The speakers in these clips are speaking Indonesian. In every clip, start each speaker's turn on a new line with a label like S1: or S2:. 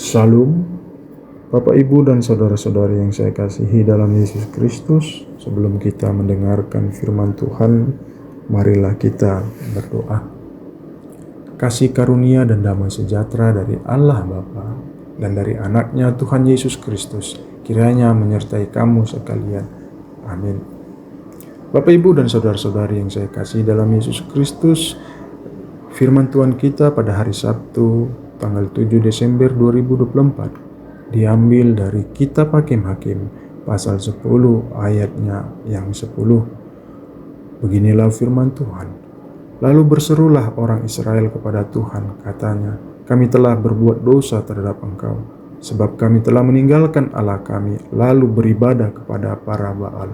S1: Shalom, Bapak Ibu dan saudara-saudari yang saya kasihi dalam Yesus Kristus. Sebelum kita mendengarkan firman Tuhan, marilah kita berdoa. Kasih karunia dan damai sejahtera dari Allah Bapa dan dari anaknya Tuhan Yesus Kristus kiranya menyertai kamu sekalian. Amin. Bapak Ibu dan saudara-saudari yang saya kasihi dalam Yesus Kristus, firman Tuhan kita pada hari Sabtu tanggal 7 Desember 2024 diambil dari kitab Hakim-Hakim pasal 10 ayatnya yang 10. Beginilah firman Tuhan. Lalu berserulah orang Israel kepada Tuhan, katanya, kami telah berbuat dosa terhadap Engkau, sebab kami telah meninggalkan Allah kami, lalu beribadah kepada para Baal.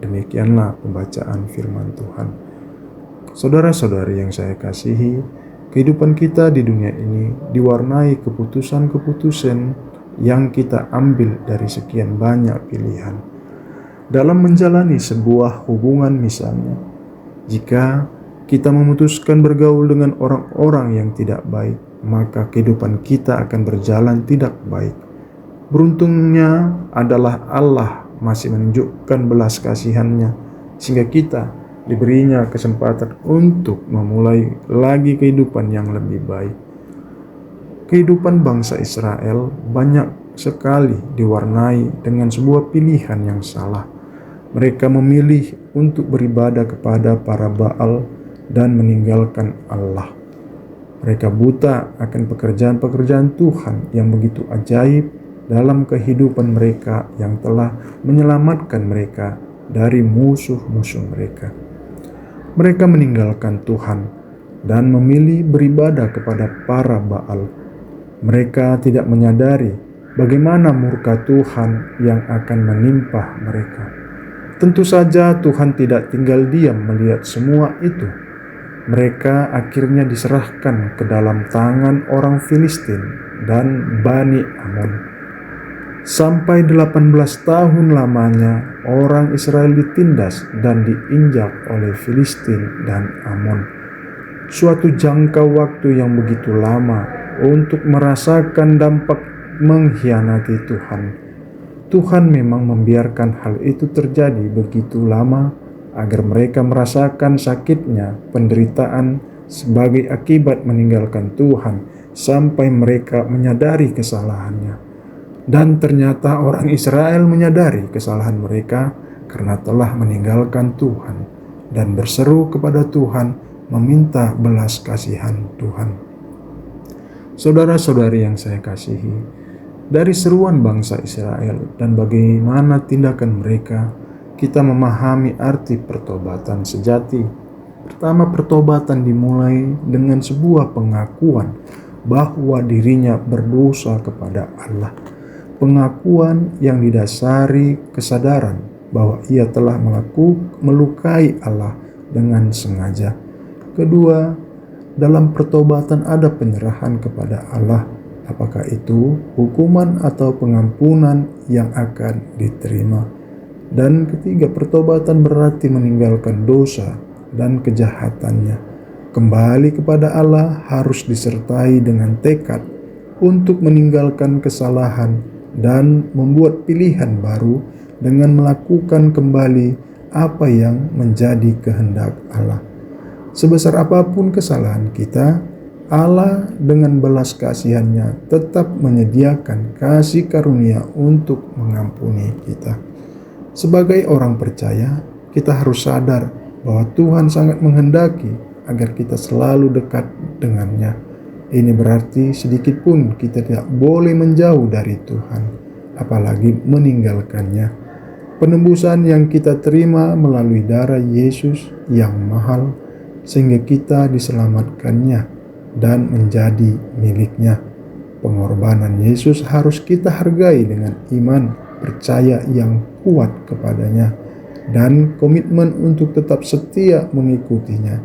S1: Demikianlah pembacaan firman Tuhan. Saudara-saudari yang saya kasihi, kehidupan kita di dunia ini diwarnai keputusan-keputusan yang kita ambil dari sekian banyak pilihan. Dalam menjalani sebuah hubungan misalnya, jika kita memutuskan bergaul dengan orang-orang yang tidak baik, maka kehidupan kita akan berjalan tidak baik. Beruntungnya adalah Allah masih menunjukkan belas kasihan-Nya, sehingga kita diberinya kesempatan untuk memulai lagi kehidupan yang lebih baik. Kehidupan bangsa Israel banyak sekali diwarnai dengan sebuah pilihan yang salah. Mereka memilih untuk beribadah kepada para Baal dan meninggalkan Allah. Mereka buta akan pekerjaan-pekerjaan Tuhan yang begitu ajaib dalam kehidupan mereka yang telah menyelamatkan mereka dari musuh-musuh mereka. Mereka meninggalkan Tuhan dan memilih beribadah kepada para Baal. Mereka tidak menyadari bagaimana murka Tuhan yang akan menimpa mereka. Tentu saja Tuhan tidak tinggal diam melihat semua itu. Mereka akhirnya diserahkan ke dalam tangan orang Filistin dan Bani Amon. Sampai 18 tahun lamanya orang Israel ditindas dan diinjak oleh Filistin dan Amon. Suatu jangka waktu yang begitu lama untuk merasakan dampak mengkhianati Tuhan. Tuhan memang membiarkan hal itu terjadi begitu lama agar mereka merasakan sakitnya penderitaan sebagai akibat meninggalkan Tuhan sampai mereka menyadari kesalahannya. Dan ternyata orang Israel menyadari kesalahan mereka karena telah meninggalkan Tuhan dan berseru kepada Tuhan meminta belas kasihan Tuhan. Saudara-saudari yang saya kasihi, dari seruan bangsa Israel dan bagaimana tindakan mereka, kita memahami arti pertobatan sejati. Pertama, pertobatan dimulai dengan sebuah pengakuan bahwa dirinya berdosa kepada Allah. Pengakuan yang didasari kesadaran bahwa ia telah melukai Allah dengan sengaja. Kedua, dalam pertobatan ada penyerahan kepada Allah, apakah itu hukuman atau pengampunan yang akan diterima. Dan ketiga, pertobatan berarti meninggalkan dosa dan kejahatannya. Kembali kepada Allah harus disertai dengan tekad untuk meninggalkan kesalahan dan membuat pilihan baru dengan melakukan kembali apa yang menjadi kehendak Allah. Sebesar apapun kesalahan kita, Allah dengan belas kasihan-Nya tetap menyediakan kasih karunia untuk mengampuni kita. Sebagai orang percaya, kita harus sadar bahwa Tuhan sangat menghendaki agar kita selalu dekat dengan-Nya. Ini berarti sedikit pun kita tidak boleh menjauh dari Tuhan, apalagi meninggalkannya. Penebusan yang kita terima melalui darah Yesus yang mahal, sehingga kita diselamatkannya dan menjadi miliknya. Pengorbanan Yesus harus kita hargai dengan iman, percaya yang kuat kepadanya, dan komitmen untuk tetap setia mengikutinya.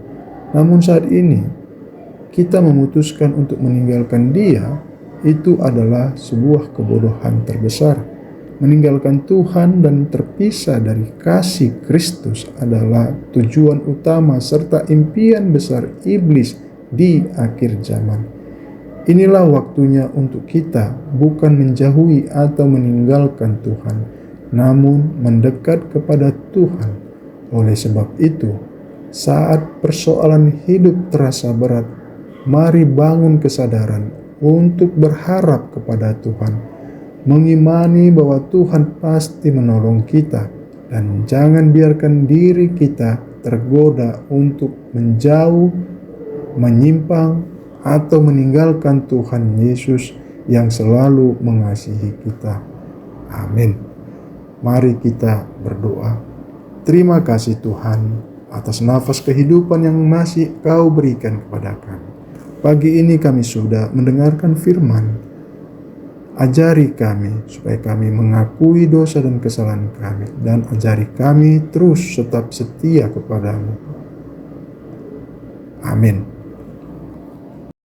S1: Namun saat ini, kita memutuskan untuk meninggalkan Dia, itu adalah sebuah kebodohan terbesar. Meninggalkan Tuhan dan terpisah dari kasih Kristus adalah tujuan utama serta impian besar iblis di akhir zaman. Inilah waktunya untuk kita bukan menjauhi atau meninggalkan Tuhan, namun mendekat kepada Tuhan. Oleh sebab itu, saat persoalan hidup terasa berat, mari bangun kesadaran untuk berharap kepada Tuhan, mengimani bahwa Tuhan pasti menolong kita, dan jangan biarkan diri kita tergoda untuk menjauh, menyimpang, atau meninggalkan Tuhan Yesus yang selalu mengasihi kita. Amin. Mari kita berdoa. Terima kasih Tuhan atas nafas kehidupan yang masih Kau berikan kepada kami. Pagi ini kami sudah mendengarkan firman. Ajari kami supaya kami mengakui dosa dan kesalahan kami, dan ajari kami terus tetap setia kepadamu. Amin.